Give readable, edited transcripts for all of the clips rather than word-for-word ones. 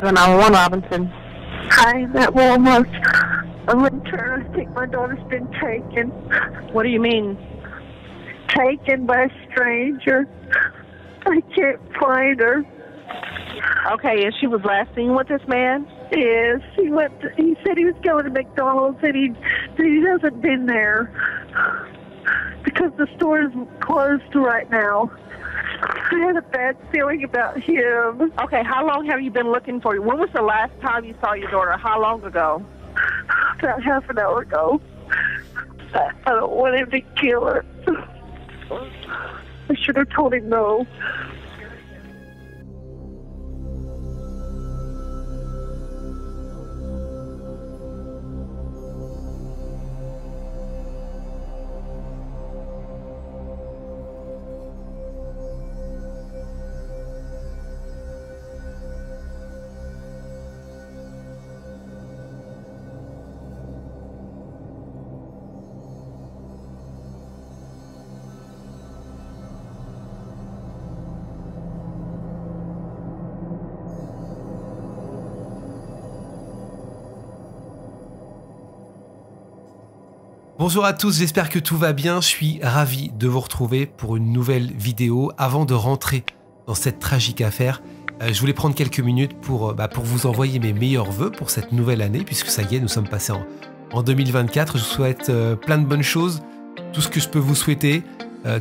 911 Robinson. Hi, I'm at Walmart. I'm in turn. I think my daughter's been taken. What do you mean? Taken by a stranger. I can't find her. Okay, and she was last seen with this man? Yes, he said he was going to McDonald's and he hasn't been there because the store is closed right now. I had a bad feeling about him. Okay, how long have you been looking for you? When was the last time you saw your daughter? How long ago? About half an hour ago. I don't want him to kill her. I should have told him no. Bonjour à tous, j'espère que tout va bien. Je suis ravi de vous retrouver pour une nouvelle vidéo. Avant de rentrer dans cette tragique affaire, je voulais prendre quelques minutes pour vous envoyer mes meilleurs vœux pour cette nouvelle année, puisque ça y est, nous sommes passés en 2024. Je vous souhaite plein de bonnes choses, tout ce que je peux vous souhaiter.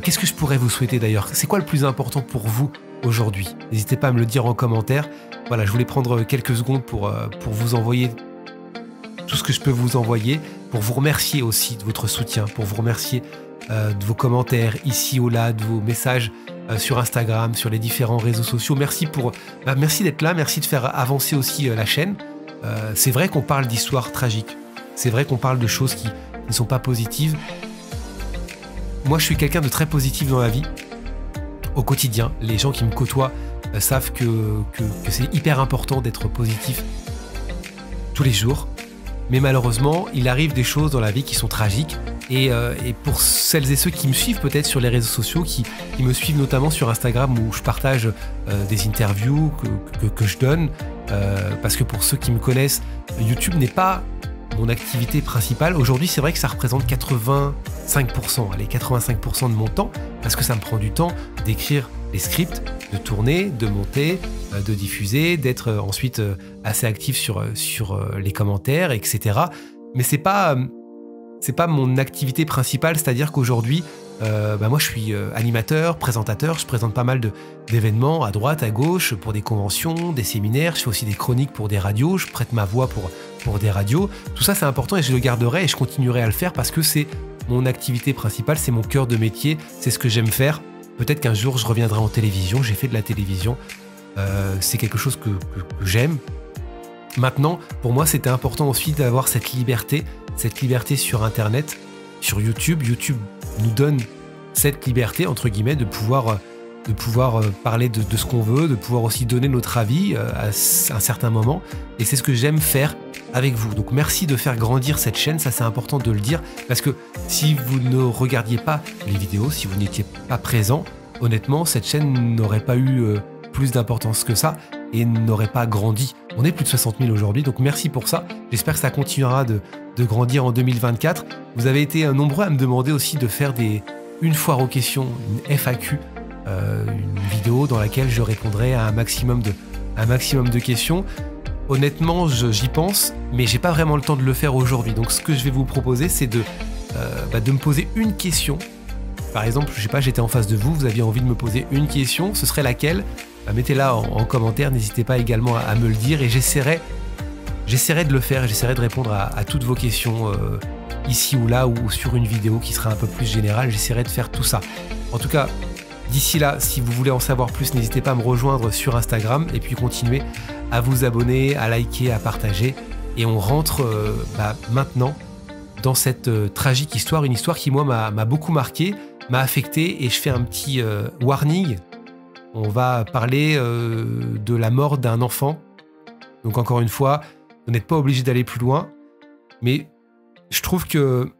Qu'est-ce que je pourrais vous souhaiter d'ailleurs? C'est quoi le plus important pour vous aujourd'hui? N'hésitez pas à me le dire en commentaire. Voilà, je voulais prendre quelques secondes pour vous envoyer tout ce que je peux vous envoyer, pour vous remercier aussi de votre soutien, pour vous remercier de vos commentaires ici ou là, de vos messages sur Instagram, sur les différents réseaux sociaux. Merci d'être là, merci de faire avancer aussi la chaîne. C'est vrai qu'on parle d'histoires tragiques, c'est vrai qu'on parle de choses qui ne sont pas positives. Moi, je suis quelqu'un de très positif dans la vie, au quotidien. Les gens qui me côtoient savent que c'est hyper important d'être positif tous les jours. Mais malheureusement, il arrive des choses dans la vie qui sont tragiques. Et pour celles et ceux qui me suivent peut-être sur les réseaux sociaux, qui me suivent notamment sur Instagram où je partage des interviews que je donne, parce que pour ceux qui me connaissent, YouTube n'est pas mon activité principale. Aujourd'hui, c'est vrai que ça représente 85% de mon temps, parce que ça me prend du temps d'écrire les scripts, de tourner, de monter, de diffuser, d'être ensuite assez actif sur les commentaires, etc. Mais c'est pas mon activité principale, c'est-à-dire qu'aujourd'hui, moi je suis animateur, présentateur, je présente pas mal d'événements à droite, à gauche, pour des conventions, des séminaires, je fais aussi des chroniques pour des radios, je prête ma voix pour des radios. Tout ça c'est important et je le garderai et je continuerai à le faire parce que c'est mon activité principale, c'est mon cœur de métier, c'est ce que j'aime faire. Peut-être qu'un jour je reviendrai en télévision, j'ai fait de la télévision, c'est quelque chose que j'aime. Maintenant, pour moi c'était important aussi d'avoir cette liberté sur Internet, sur YouTube. YouTube nous donne cette liberté, entre guillemets, de pouvoir parler de ce qu'on veut, de pouvoir aussi donner notre avis à un certain moment. Et c'est ce que j'aime faire avec vous. Donc merci de faire grandir cette chaîne, ça c'est important de le dire, parce que si vous ne regardiez pas les vidéos, si vous n'étiez pas présent, honnêtement, cette chaîne n'aurait pas eu plus d'importance que ça et n'aurait pas grandi. On est plus de 60 000 aujourd'hui, donc merci pour ça. J'espère que ça continuera de grandir en 2024. Vous avez été nombreux à me demander aussi de faire une foire aux questions, une FAQ, une vidéo dans laquelle je répondrai à un maximum de questions. Honnêtement, j'y pense, mais j'ai pas vraiment le temps de le faire aujourd'hui. Donc ce que je vais vous proposer, c'est de me poser une question. Par exemple, je sais pas, j'étais en face de vous, vous aviez envie de me poser une question, ce serait laquelle? Mettez-la en commentaire, n'hésitez pas également à me le dire et j'essaierai de le faire, j'essaierai de répondre à toutes vos questions ici ou là ou sur une vidéo qui sera un peu plus générale, j'essaierai de faire tout ça. En tout cas, d'ici là, si vous voulez en savoir plus, n'hésitez pas à me rejoindre sur Instagram et puis continuez à vous abonner, à liker, à partager. Et on rentre maintenant dans cette tragique histoire, une histoire qui moi m'a beaucoup marqué, m'a affecté et je fais un petit warning. On va parler de la mort d'un enfant. Donc encore une fois, vous n'êtes pas obligé d'aller plus loin, mais je trouve que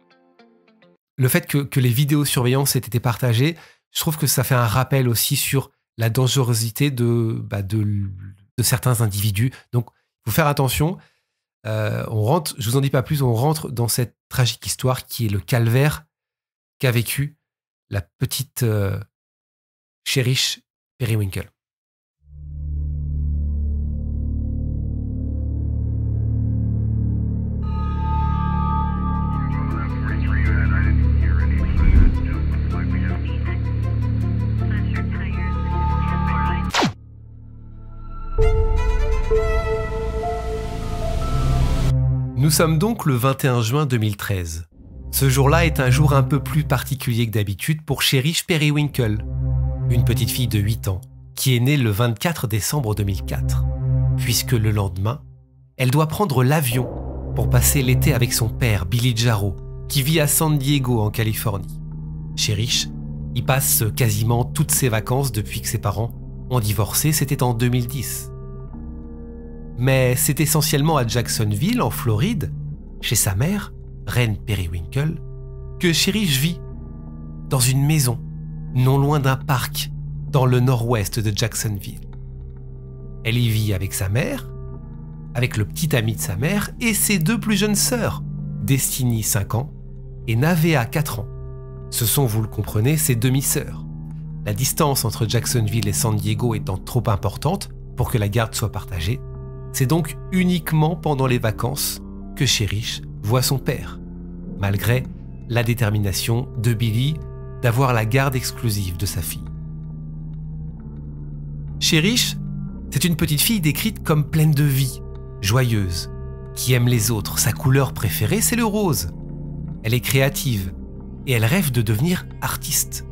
le fait que les vidéosurveillances aient été partagées, je trouve que ça fait un rappel aussi sur la dangerosité de de certains individus. Donc, il faut faire attention. On rentre, je vous en dis pas plus, on rentre dans cette tragique histoire qui est le calvaire qu'a vécu la petite Cherish Periwinkle. Nous sommes donc le 21 juin 2013. Ce jour-là est un jour un peu plus particulier que d'habitude pour Cherish Periwinkle, une petite fille de 8 ans qui est née le 24 décembre 2004, puisque le lendemain, elle doit prendre l'avion pour passer l'été avec son père, Billy Jarreau, qui vit à San Diego en Californie. Cherish y passe quasiment toutes ses vacances depuis que ses parents ont divorcé, c'était en 2010. Mais c'est essentiellement à Jacksonville, en Floride, chez sa mère, Reine Periwinkle, que Cherish vit, dans une maison, non loin d'un parc, dans le nord-ouest de Jacksonville. Elle y vit avec sa mère, avec le petit ami de sa mère et ses 2 plus jeunes sœurs, Destiny, 5 ans, et Navea, 4 ans. Ce sont, vous le comprenez, ses demi-sœurs. La distance entre Jacksonville et San Diego étant trop importante pour que la garde soit partagée, c'est donc uniquement pendant les vacances que Cherish voit son père, malgré la détermination de Billy d'avoir la garde exclusive de sa fille. Cherish, c'est une petite fille décrite comme pleine de vie, joyeuse, qui aime les autres. Sa couleur préférée, c'est le rose. Elle est créative et elle rêve de devenir artiste.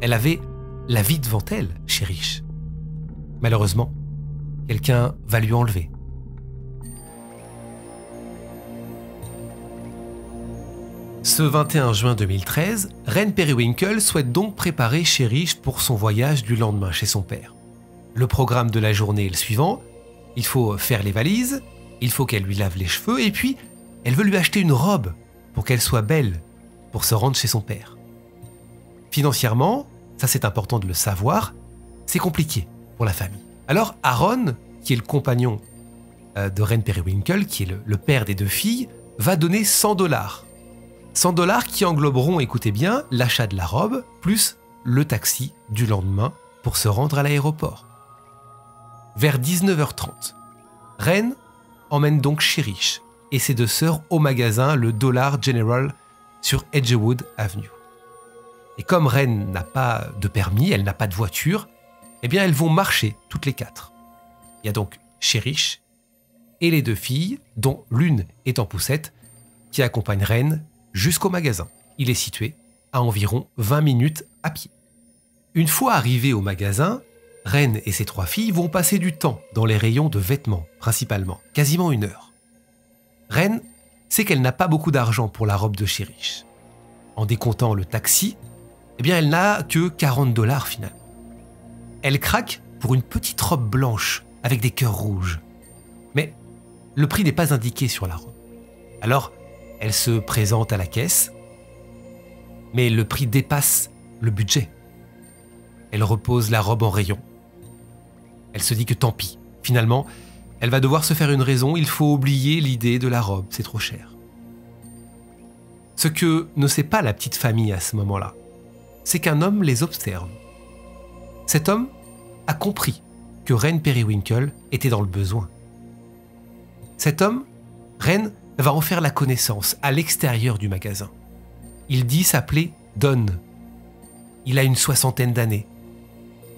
Elle avait la vie devant elle, Cherish. Malheureusement, quelqu'un va lui enlever. Ce 21 juin 2013, Reine Periwinkle souhaite donc préparer Cherish pour son voyage du lendemain chez son père. Le programme de la journée est le suivant. Il faut faire les valises, il faut qu'elle lui lave les cheveux et puis elle veut lui acheter une robe pour qu'elle soit belle pour se rendre chez son père. Financièrement, ça c'est important de le savoir, c'est compliqué pour la famille. Alors Aaron, qui est le compagnon de Reine Periwinkle, qui est le père des 2 filles, va donner $100. $100 qui engloberont, écoutez bien, l'achat de la robe, plus le taxi du lendemain pour se rendre à l'aéroport. Vers 19h30, Reine emmène donc Cherish et ses 2 sœurs au magasin le Dollar General sur Edgewood Avenue. Et comme Reine n'a pas de permis, elle n'a pas de voiture, eh bien elles vont marcher toutes les 4. Il y a donc Cherish et les 2 filles, dont l'une est en poussette, qui accompagnent Reine jusqu'au magasin. Il est situé à environ 20 minutes à pied. Une fois arrivés au magasin, Reine et ses 3 filles vont passer du temps dans les rayons de vêtements, principalement, quasiment 1 heure. Reine sait qu'elle n'a pas beaucoup d'argent pour la robe de Cherish. En décomptant le taxi, eh bien elle n'a que $40 finalement. Elle craque pour une petite robe blanche avec des cœurs rouges. Mais le prix n'est pas indiqué sur la robe. Alors, elle se présente à la caisse, mais le prix dépasse le budget. Elle repose la robe en rayon. Elle se dit que tant pis. Finalement, elle va devoir se faire une raison, il faut oublier l'idée de la robe, c'est trop cher. Ce que ne sait pas la petite famille à ce moment-là, c'est qu'un homme les observe. Cet homme a compris que Reine Periwinkle était dans le besoin. Cet homme, Reine, va en faire la connaissance à l'extérieur du magasin. Il dit s'appeler Don. Il a une 60aine d'années.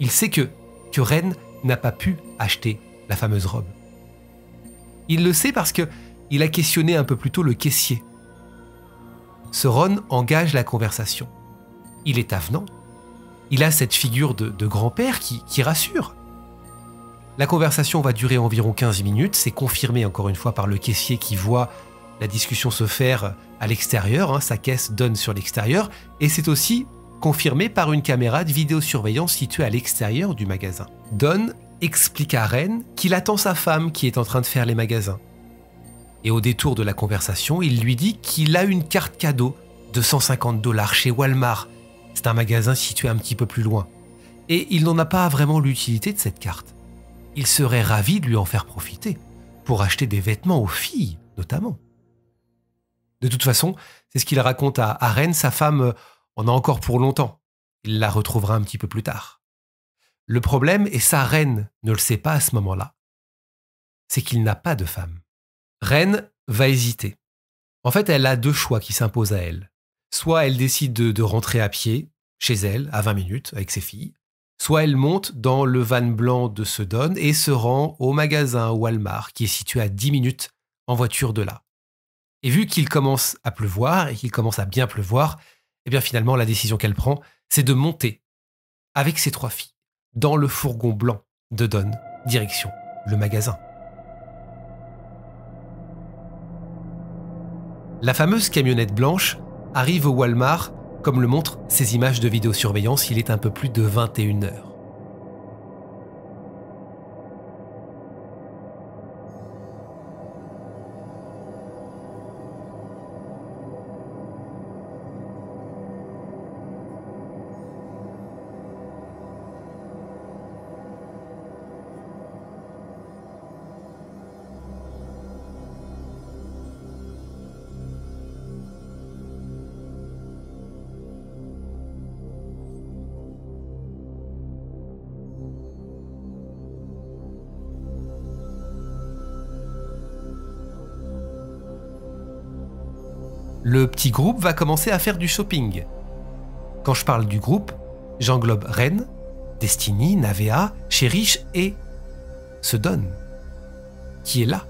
Il sait que Reine n'a pas pu acheter la fameuse robe. Il le sait parce qu'il a questionné un peu plus tôt le caissier. Ce Ron engage la conversation. Il est avenant. Il a cette figure de grand-père qui rassure. La conversation va durer environ 15 minutes. C'est confirmé encore une fois par le caissier qui voit la discussion se faire à l'extérieur. Sa caisse donne sur l'extérieur. Et c'est aussi confirmé par une caméra de vidéosurveillance située à l'extérieur du magasin. Don explique à Reine qu'il attend sa femme qui est en train de faire les magasins. Et au détour de la conversation, il lui dit qu'il a une carte cadeau de $150 chez Walmart. C'est un magasin situé un petit peu plus loin. Et il n'en a pas vraiment l'utilité de cette carte. il serait ravi de lui en faire profiter, pour acheter des vêtements aux filles, notamment. De toute façon, c'est ce qu'il raconte à Ren, sa femme en a encore pour longtemps. Il la retrouvera un petit peu plus tard. Le problème, et ça Ren ne le sait pas à ce moment-là, c'est qu'il n'a pas de femme. Ren va hésiter. En fait, elle a deux choix qui s'imposent à elle. Soit elle décide de rentrer à pied, chez elle, à 20 minutes, avec ses filles, soit elle monte dans le van blanc de ce Don et se rend au magasin Walmart, qui est situé à 10 minutes en voiture de là. Et vu qu'il commence à pleuvoir, et qu'il commence à bien pleuvoir, eh bien finalement, la décision qu'elle prend, c'est de monter, avec ses 3 filles, dans le fourgon blanc de Don, direction le magasin. La fameuse camionnette blanche arrive au Walmart, comme le montrent ces images de vidéosurveillance, il est un peu plus de 21 heures. Le petit groupe va commencer à faire du shopping. Quand je parle du groupe, j'englobe Ren, Destiny, Navea, Cherish et ce Don, qui est là.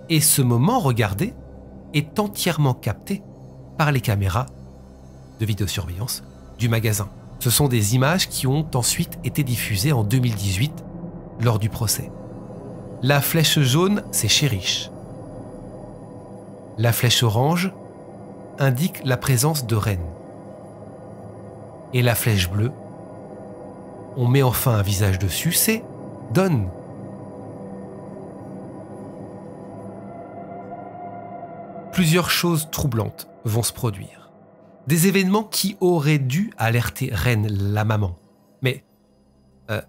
Et ce moment, regardez, est entièrement capté par les caméras de vidéosurveillance du magasin. Ce sont des images qui ont ensuite été diffusées en 2018 lors du procès. La flèche jaune, c'est Cherish. La flèche orange indique la présence de Ren. Et la flèche bleue, on met enfin un visage dessus, c'est Don. Plusieurs choses troublantes vont se produire. Des événements qui auraient dû alerter Ren, la maman. Mais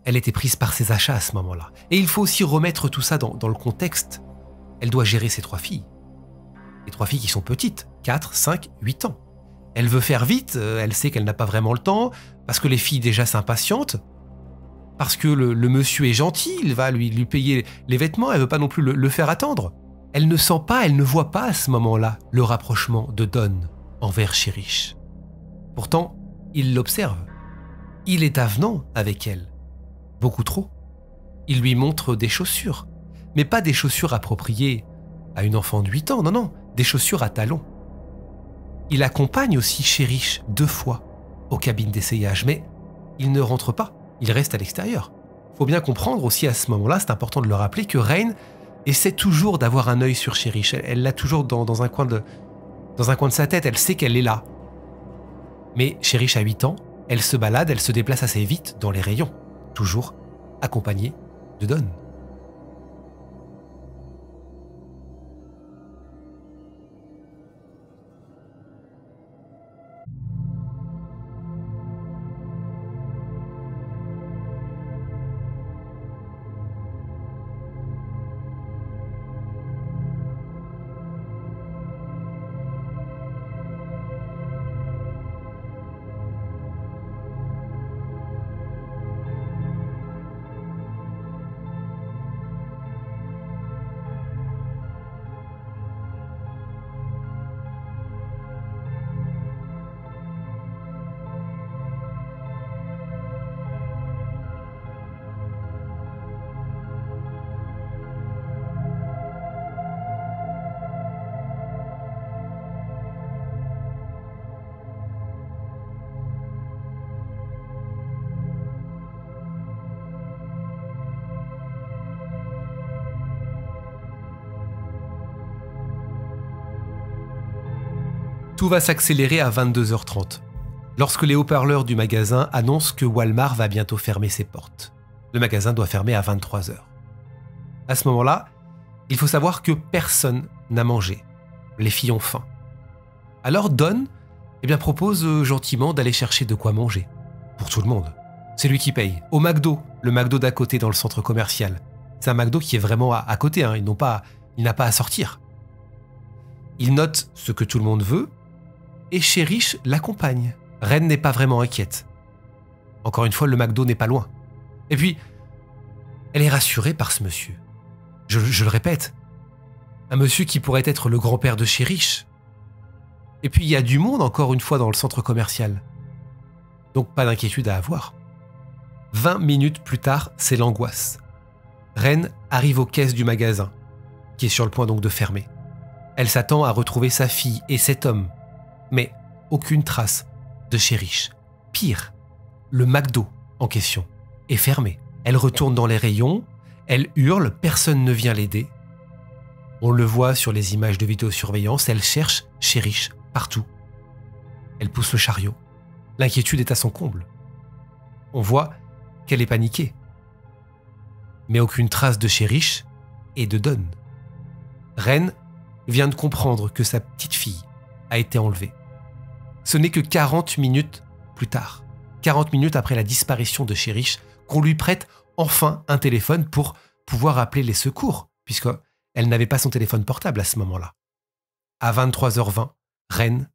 elle était prise par ses achats à ce moment-là. Et il faut aussi remettre tout ça dans le contexte. Elle doit gérer ses 3 filles. Les 3 filles qui sont petites, 4, 5, 8 ans. Elle veut faire vite, elle sait qu'elle n'a pas vraiment le temps, parce que les filles déjà s'impatientent, parce que le monsieur est gentil, il va lui payer les vêtements, elle ne veut pas non plus le faire attendre. Elle ne sent pas, elle ne voit pas à ce moment-là le rapprochement de Don envers Cherish. Pourtant, il l'observe. Il est avenant avec elle. Beaucoup trop. Il lui montre des chaussures, mais pas des chaussures appropriées à une enfant de 8 ans, non, des chaussures à talons. Il accompagne aussi Cherish 2 fois aux cabines d'essayage, mais il ne rentre pas, il reste à l'extérieur. Faut bien comprendre aussi à ce moment-là, c'est important de le rappeler, que Rain essaie toujours d'avoir un œil sur Cherish. Elle l'a toujours dans un coin de sa tête, elle sait qu'elle est là. Mais Cherish a 8 ans, elle se balade, elle se déplace assez vite dans les rayons, toujours accompagnée de Don. Tout va s'accélérer à 22h30, lorsque les haut-parleurs du magasin annoncent que Walmart va bientôt fermer ses portes. Le magasin doit fermer à 23h. À ce moment-là, il faut savoir que personne n'a mangé. Les filles ont faim. Alors Don propose gentiment d'aller chercher de quoi manger, pour tout le monde. c'est lui qui paye. Au McDo, le McDo d'à côté dans le centre commercial. C'est un McDo qui est vraiment à côté, hein. Il n'a pas à sortir. Il note ce que tout le monde veut et Cherish l'accompagne. Ren n'est pas vraiment inquiète. Encore une fois, le McDo n'est pas loin. Et puis, elle est rassurée par ce monsieur. Je le répète, un monsieur qui pourrait être le grand-père de Cherish. Et puis, il y a du monde encore une fois dans le centre commercial. Donc, pas d'inquiétude à avoir. 20 minutes plus tard, c'est l'angoisse. Ren arrive aux caisses du magasin, qui est sur le point donc de fermer. Elle s'attend à retrouver sa fille et cet homme, mais aucune trace de Cherish. Pire, le McDo en question est fermé. Elle retourne dans les rayons, elle hurle, personne ne vient l'aider. On le voit sur les images de vidéosurveillance, elle cherche Cherish partout. Elle pousse le chariot. L'inquiétude est à son comble. On voit qu'elle est paniquée. Mais aucune trace de Cherish et de Don. Ren vient de comprendre que sa petite fille a été enlevée. Ce n'est que 40 minutes plus tard, 40 minutes après la disparition de Cherish, qu'on lui prête enfin un téléphone pour pouvoir appeler les secours, puisqu'elle n'avait pas son téléphone portable à ce moment-là. À 23h20, Ren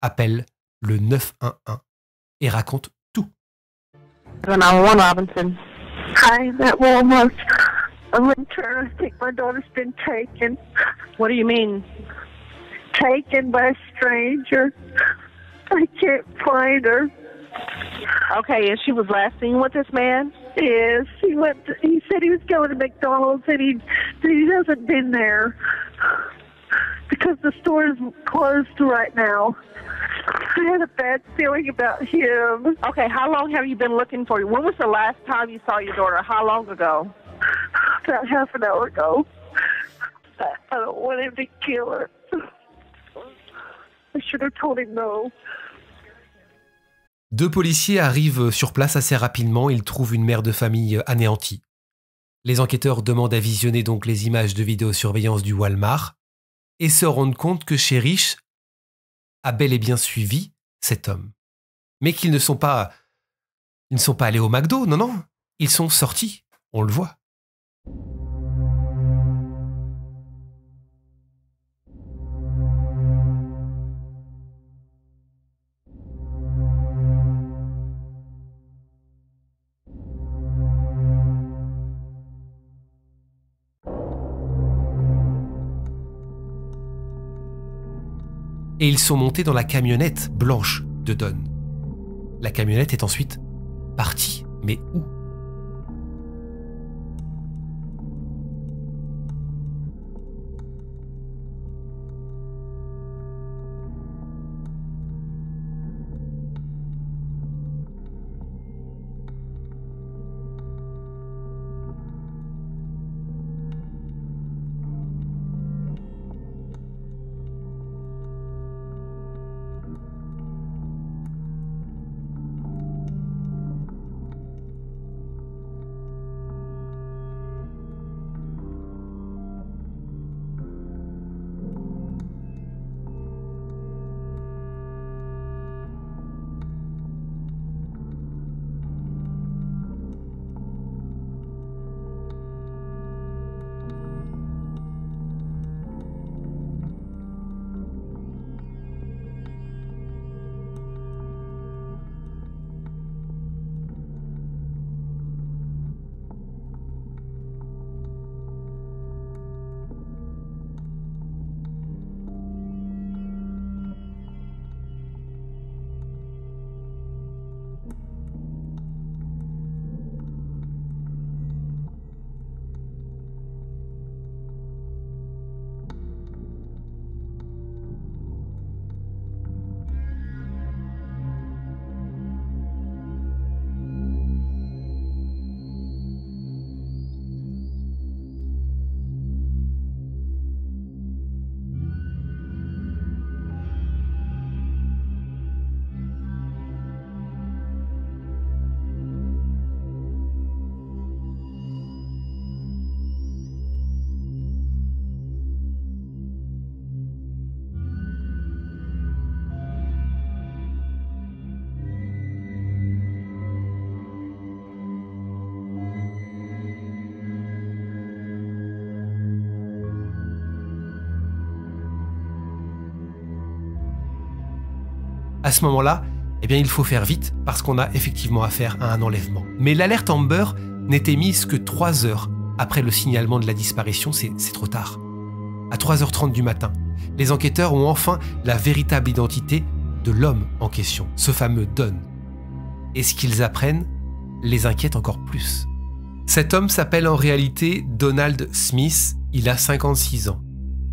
appelle le 911 et raconte tout. 911 Robinson. Hi, that Walmart. I'm in turn. I think my daughter's been taken. What do you mean? Taken by a stranger. I can't find her. Okay, and she was last seen with this man? Yes, he said he was going to McDonald's and he hasn't been there because the store is closed right now. I had a bad feeling about him. Okay, how long have you been looking for you? When was the last time you saw your daughter? How long ago? About half an hour ago. I don't want him to kill her. I should have told him no. 2 policiers arrivent sur place assez rapidement, ils trouvent une mère de famille anéantie. Les enquêteurs demandent à visionner donc les images de vidéosurveillance du Walmart et se rendent compte que Cherish a bel et bien suivi cet homme. Mais qu'ils ne sont pas allés au McDo, non, ils sont sortis, on le voit. Et ils sont montés dans la camionnette blanche de Don. La camionnette est ensuite partie, mais où ? À ce moment-là, eh bien, il faut faire vite parce qu'on a effectivement affaire à un enlèvement. Mais l'alerte Amber n'est émise que 3 heures après le signalement de la disparition, c'est trop tard. À 3h30 du matin, les enquêteurs ont enfin la véritable identité de l'homme en question, ce fameux Don. Et ce qu'ils apprennent les inquiète encore plus. Cet homme s'appelle en réalité Donald Smith, il a 56 ans.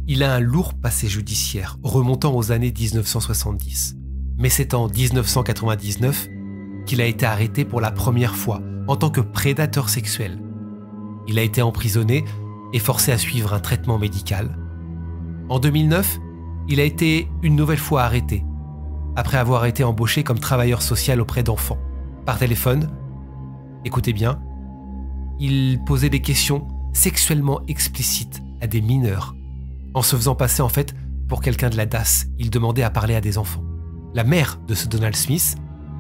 Il a un lourd passé judiciaire remontant aux années 1970. Mais c'est en 1999 qu'il a été arrêté pour la première fois en tant que prédateur sexuel. Il a été emprisonné et forcé à suivre un traitement médical. En 2009, il a été une nouvelle fois arrêté, après avoir été embauché comme travailleur social auprès d'enfants. Par téléphone, écoutez bien, il posait des questions sexuellement explicites à des mineurs. En se faisant passer en fait pour quelqu'un de la DAS, il demandait à parler à des enfants. La mère de ce Donald Smith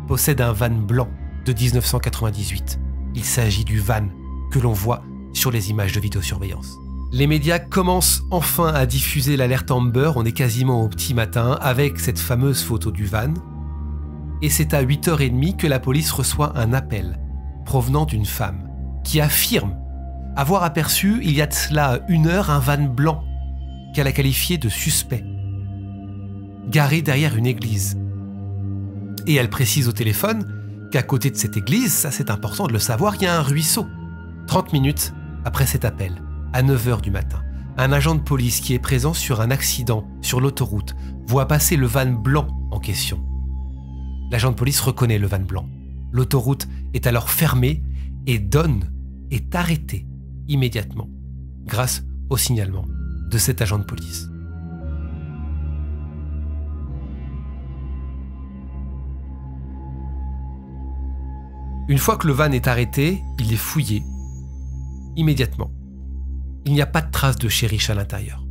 possède un van blanc de 1998. Il s'agit du van que l'on voit sur les images de vidéosurveillance. Les médias commencent enfin à diffuser l'alerte Amber, on est quasiment au petit matin avec cette fameuse photo du van. Et c'est à 8h30 que la police reçoit un appel provenant d'une femme qui affirme avoir aperçu il y a de cela 1 heure un van blanc qu'elle a qualifié de suspect, garé derrière une église. Et elle précise au téléphone qu'à côté de cette église, ça c'est important de le savoir, il y a un ruisseau. 30 minutes après cet appel, à 9h du matin, un agent de police qui est présent sur un accident sur l'autoroute voit passer le van blanc en question. L'agent de police reconnaît le van blanc. L'autoroute est alors fermée et Don est arrêté immédiatement grâce au signalement de cet agent de police. Une fois que le van est arrêté, il est fouillé immédiatement. Il n'y a pas de traces de Cherish à l'intérieur.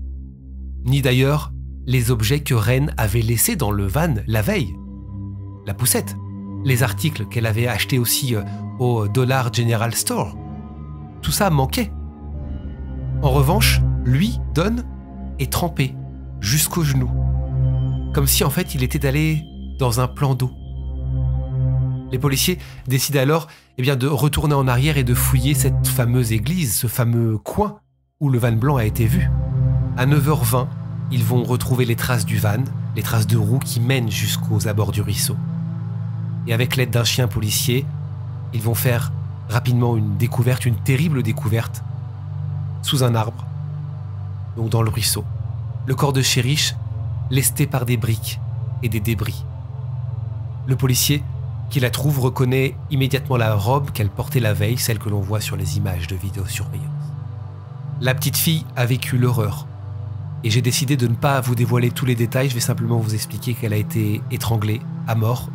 Ni d'ailleurs les objets que Ren avait laissés dans le van la veille. La poussette, les articles qu'elle avait achetés aussi au Dollar General Store. Tout ça manquait. En revanche, lui, Don, est trempé jusqu'aux genoux. Comme si en fait il était allé dans un plan d'eau. Les policiers décident alors de retourner en arrière et de fouiller cette fameuse église, ce fameux coin où le van blanc a été vu. À 9h20, ils vont retrouver les traces du van, les traces de roues qui mènent jusqu'aux abords du ruisseau. Et avec l'aide d'un chien policier, ils vont faire rapidement une découverte, une terrible découverte, sous un arbre, donc dans le ruisseau. Le corps de Cherish, lesté par des briques et des débris. Le policier qui la trouve reconnaît immédiatement la robe qu'elle portait la veille, celle que l'on voit sur les images de vidéosurveillance. La petite fille a vécu l'horreur. Et j'ai décidé de ne pas vous dévoiler tous les détails, je vais simplement vous expliquer qu'elle a été étranglée à mort.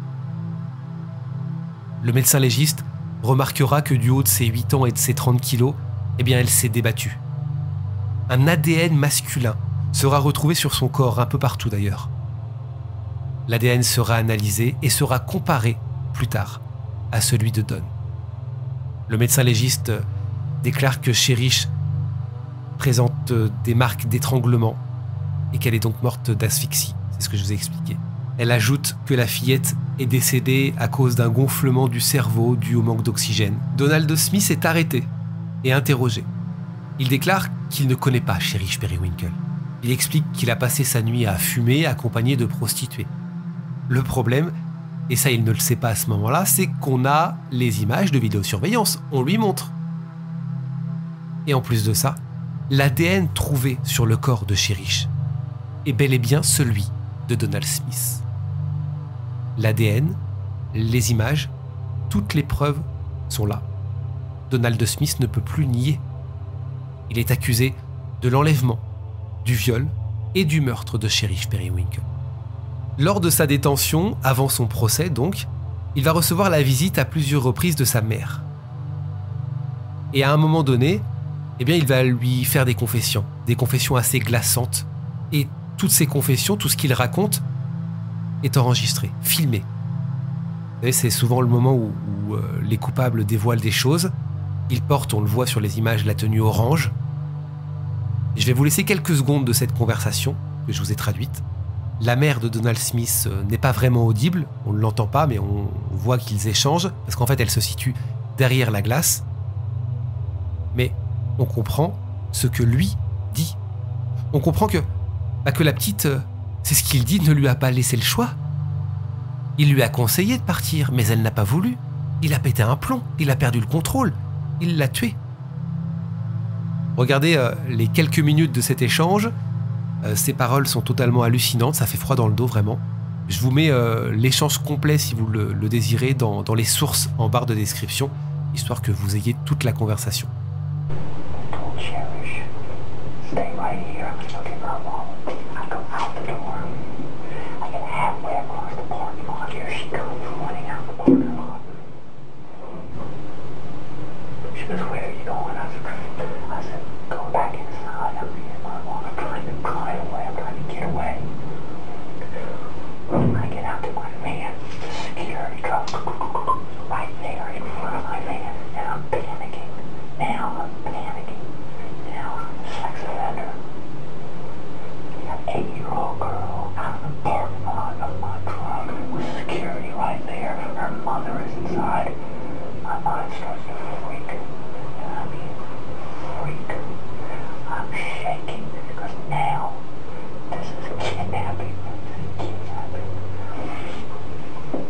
Le médecin légiste remarquera que du haut de ses 8 ans et de ses 30 kilos, elle s'est débattue. Un ADN masculin sera retrouvé sur son corps, un peu partout d'ailleurs. L'ADN sera analysé et sera comparé plus tard à celui de Don. Le médecin légiste déclare que Cherish présente des marques d'étranglement et qu'elle est donc morte d'asphyxie. C'est ce que je vous ai expliqué. Elle ajoute que la fillette est décédée à cause d'un gonflement du cerveau dû au manque d'oxygène. Donald Smith est arrêté et interrogé. Il déclare qu'il ne connaît pas Cherish Periwinkle. Il explique qu'il a passé sa nuit à fumer accompagné de prostituées. Le problème, et ça il ne le sait pas à ce moment-là, c'est qu'on a les images de vidéosurveillance. On lui montre. Et en plus de ça, l'ADN trouvé sur le corps de Cherish est bel et bien celui de Donald Smith. L'ADN, les images, toutes les preuves sont là. Donald Smith ne peut plus nier. Il est accusé de l'enlèvement, du viol et du meurtre de Cherish Periwinkle. Lors de sa détention, avant son procès donc, il va recevoir la visite à plusieurs reprises de sa mère. Et à un moment donné, il va lui faire des confessions assez glaçantes. Et toutes ces confessions, tout ce qu'il raconte, est enregistré, filmé. Vous savez, c'est souvent le moment où les coupables dévoilent des choses. Ils portent, on le voit sur les images, la tenue orange. Et je vais vous laisser quelques secondes de cette conversation que je vous ai traduite. La mère de Donald Smith n'est pas vraiment audible, on ne l'entend pas, mais on voit qu'ils échangent, parce qu'en fait elle se situe derrière la glace. Mais on comprend ce que lui dit. On comprend que la petite, c'est ce qu'il dit, ne lui a pas laissé le choix. Il lui a conseillé de partir, mais elle n'a pas voulu. Il a pété un plomb, il a perdu le contrôle, il l'a tuée. Regardez les quelques minutes de cet échange. Ces paroles sont totalement hallucinantes, ça fait froid dans le dos vraiment. Je vous mets l'échange complet si vous le désirez dans les sources en barre de description, histoire que vous ayez toute la conversation.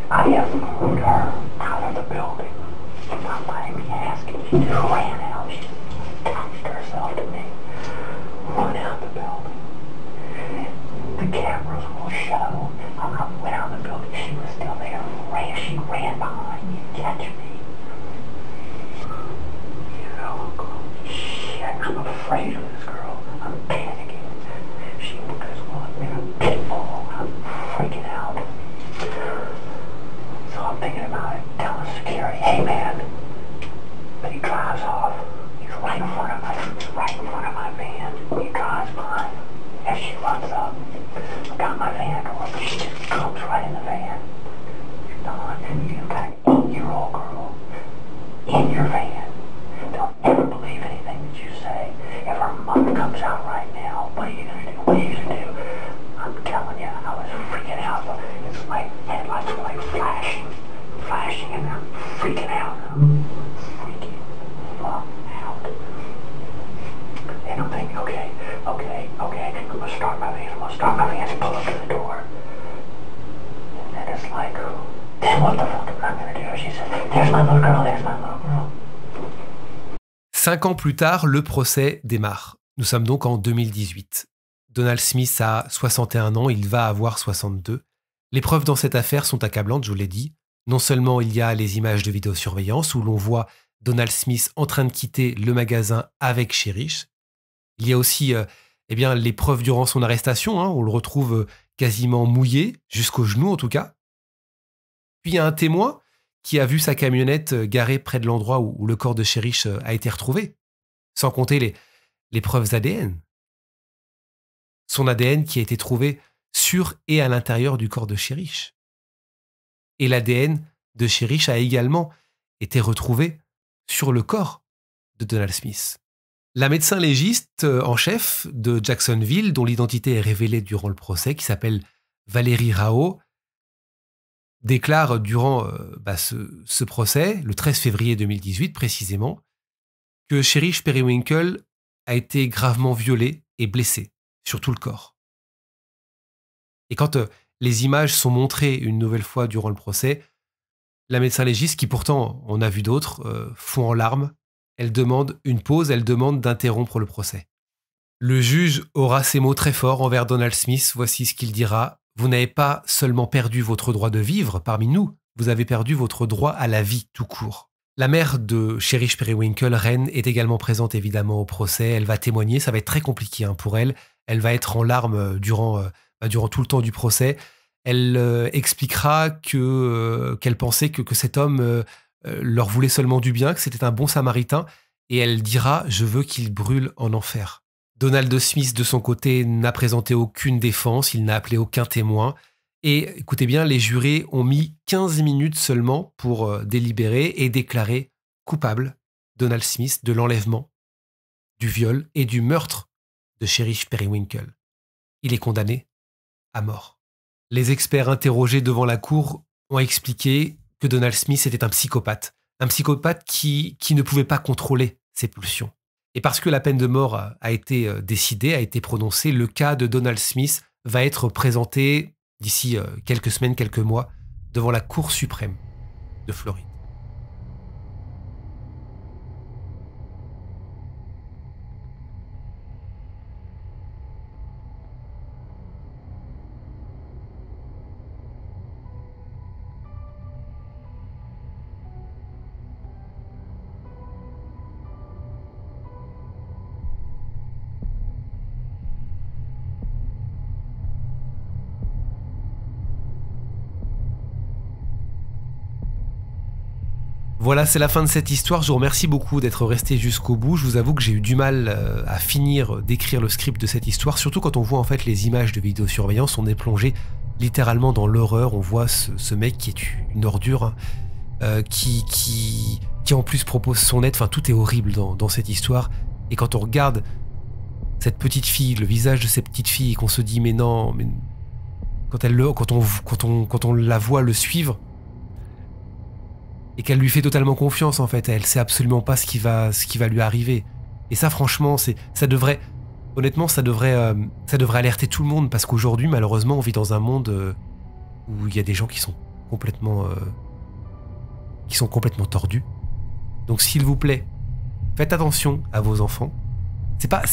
I have moved her out of the building. She's not letting me ask it. She just ran out. She attached herself to me. Run out the building. The cameras will show. I went out the building. She was still there. She ran behind me to catch me. You know, shit, I'm afraid of this girl. I'm panicking. She because well, I'm in a pit bull. I'm freaking out. So I'm thinking about it, telling security, hey man. But he drives off. He's right in front of my van. He drives by. As she runs up, I got my van door, but she just comes right in the van. Don, you've got an 8-year-old girl in your van. Don't ever believe anything that you say. If her mother comes out right now, what are you gonna do? What are you gonna do? I'm telling you, I was freaking out. It's like headlights were like flashing, and I'm freaking out. I'm freaking fuck out. And I'm thinking, okay, I'm gonna start my van and pull up to the door. And then it's like, then what the fuck am I gonna do? She said, there's my little girl. 5 ans plus tard, le procès démarre. Nous sommes donc en 2018. Donald Smith a 61 ans, il va avoir 62. Les preuves dans cette affaire sont accablantes, je vous l'ai dit. Non seulement il y a les images de vidéosurveillance où l'on voit Donald Smith en train de quitter le magasin avec Cherish. Il y a aussi les preuves durant son arrestation, on le retrouve quasiment mouillé, jusqu'aux genoux en tout cas. Puis il y a un témoin qui a vu sa camionnette garée près de l'endroit où le corps de Cherish a été retrouvé, sans compter les preuves ADN. Son ADN qui a été trouvé sur et à l'intérieur du corps de Cherish. Et l'ADN de Cherish a également été retrouvé sur le corps de Donald Smith. La médecin légiste en chef de Jacksonville, dont l'identité est révélée durant le procès, qui s'appelle Valérie Rao, déclare durant ce procès, le 13 février 2018 précisément, que Cherish Periwinkle a été gravement violée et blessée sur tout le corps. Et quand les images sont montrées une nouvelle fois durant le procès, la médecin légiste, qui pourtant en a vu d'autres, fond en larmes. Elle demande une pause, elle demande d'interrompre le procès. Le juge aura ces mots très forts envers Donald Smith. Voici ce qu'il dira. « Vous n'avez pas seulement perdu votre droit de vivre parmi nous, vous avez perdu votre droit à la vie tout court. » La mère de Cherish Periwinkle, Ren, est également présente évidemment au procès. Elle va témoigner, ça va être très compliqué pour elle. Elle va être en larmes durant tout le temps du procès. Elle expliquera qu'elle pensait que cet homme leur voulait seulement du bien, que c'était un bon samaritain, et elle dira « Je veux qu'il brûle en enfer ». Donald Smith, de son côté, n'a présenté aucune défense, il n'a appelé aucun témoin. Et écoutez bien, les jurés ont mis 15 minutes seulement pour délibérer et déclarer coupable Donald Smith de l'enlèvement, du viol et du meurtre de Cherish Periwinkle. Il est condamné à mort. Les experts interrogés devant la cour ont expliqué que Donald Smith était un psychopathe qui ne pouvait pas contrôler ses pulsions. Et parce que la peine de mort a été décidée, a été prononcée, le cas de Donald Smith va être présenté d'ici quelques semaines, quelques mois, devant la Cour suprême de Floride. Voilà, c'est la fin de cette histoire. Je vous remercie beaucoup d'être resté jusqu'au bout. Je vous avoue que j'ai eu du mal à finir d'écrire le script de cette histoire, surtout quand on voit en fait les images de vidéosurveillance. On est plongé littéralement dans l'horreur. On voit ce mec qui est une ordure, qui en plus propose son aide. Enfin, tout est horrible dans cette histoire. Et quand on regarde cette petite fille, le visage de cette petite fille, et qu'on se dit mais non, mais quand on la voit le suivre, et qu'elle lui fait totalement confiance en fait, elle sait absolument pas ce qui va lui arriver. Et ça franchement, ça devrait alerter tout le monde, parce qu'aujourd'hui malheureusement on vit dans un monde où il y a des gens qui sont complètement tordus. Donc s'il vous plaît, faites attention à vos enfants. C'est pas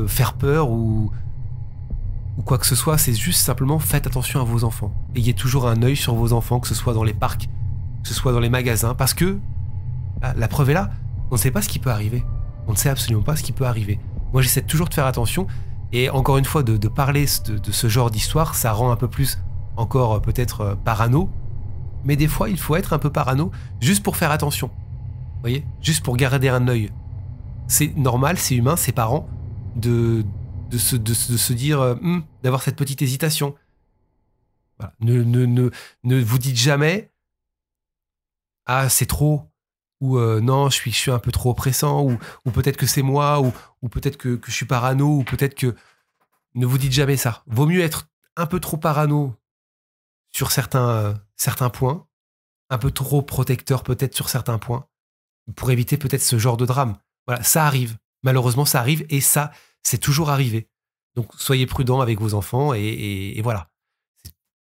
faire peur ou quoi que ce soit, c'est juste simplement faites attention à vos enfants. Ayez toujours un œil sur vos enfants, que ce soit dans les parcs, que ce soit dans les magasins, parce que la preuve est là, on ne sait pas ce qui peut arriver. On ne sait absolument pas ce qui peut arriver. Moi j'essaie toujours de faire attention, et encore une fois de parler de ce genre d'histoire, ça rend un peu plus encore peut-être parano, mais des fois il faut être un peu parano juste pour faire attention. Vous voyez, juste pour garder un œil. C'est normal, c'est humain, c'est parent de se dire, d'avoir cette petite hésitation. Voilà. Ne vous dites jamais « Ah, c'est trop » ou non, je suis un peu trop oppressant, ou peut-être que c'est moi, ou peut-être que je suis parano, ou peut-être que... Ne vous dites jamais ça. Vaut mieux être un peu trop parano sur certains points, un peu trop protecteur peut-être sur certains points, pour éviter peut-être ce genre de drame. Voilà, ça arrive. Malheureusement, ça arrive, et ça, c'est toujours arrivé. Donc, soyez prudents avec vos enfants, et voilà.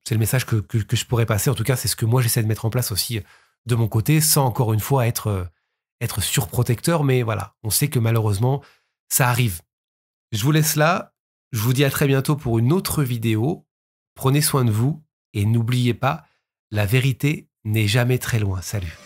C'est le message que je pourrais passer. En tout cas, c'est ce que moi, j'essaie de mettre en place aussi de mon côté, sans encore une fois être surprotecteur. Mais voilà, on sait que malheureusement, ça arrive. Je vous laisse là. Je vous dis à très bientôt pour une autre vidéo. Prenez soin de vous, et n'oubliez pas, la vérité n'est jamais très loin. Salut.